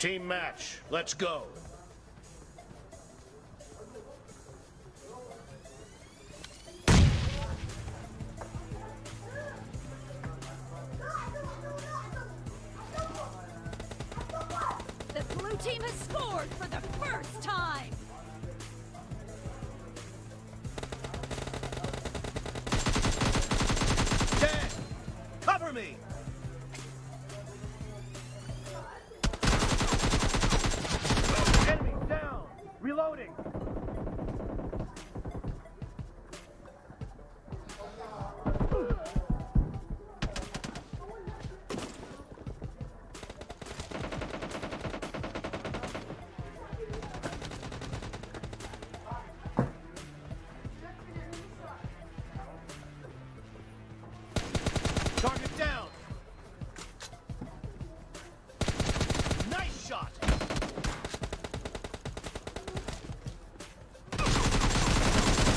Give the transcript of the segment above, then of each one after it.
Team match. Let's go. The blue team has scored for the first time. Dead. Cover me. Enemy down. Reloading. Target down. Nice shot.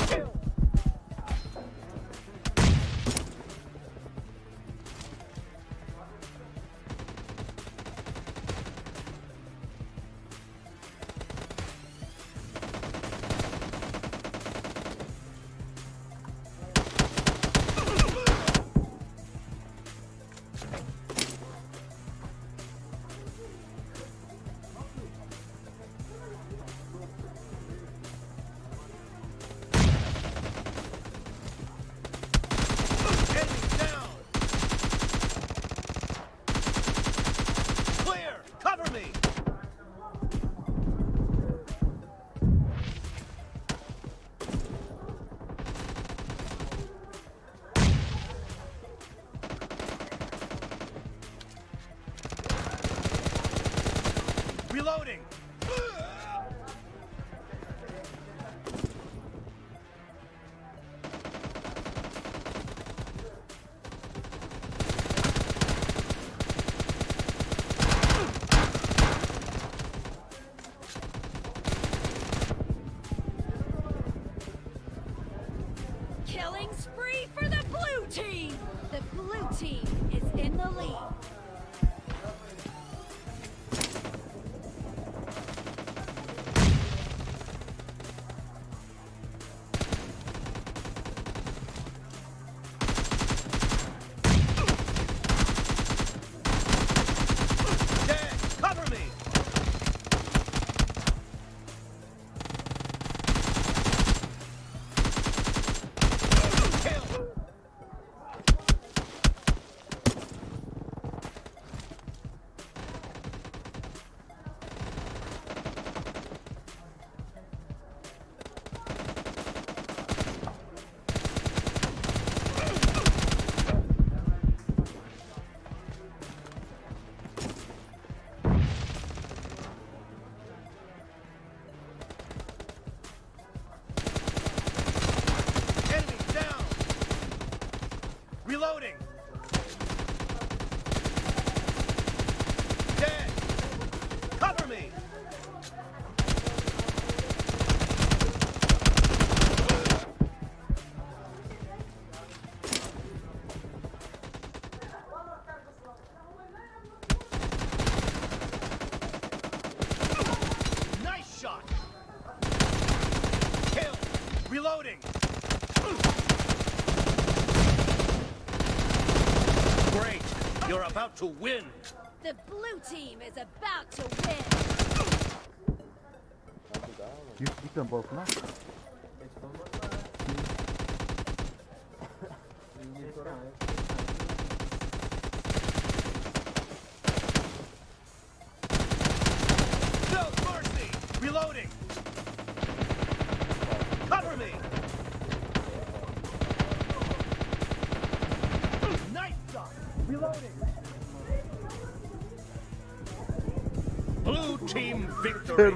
Kill. Enemy down. Clear. Cover me. Reloading. Killing spree for the blue team. The blue team is in the lead. Dead. Cover me. Kill. Enemy down. Reloading. Dead. Cover me. Nice shot. Kill. Reloading. Great. You're about to win. The blue team is about to win. Yüklükten bolsa. No mercy. Reloading. Cover me. Nice shot. Reloading. Blue team victory.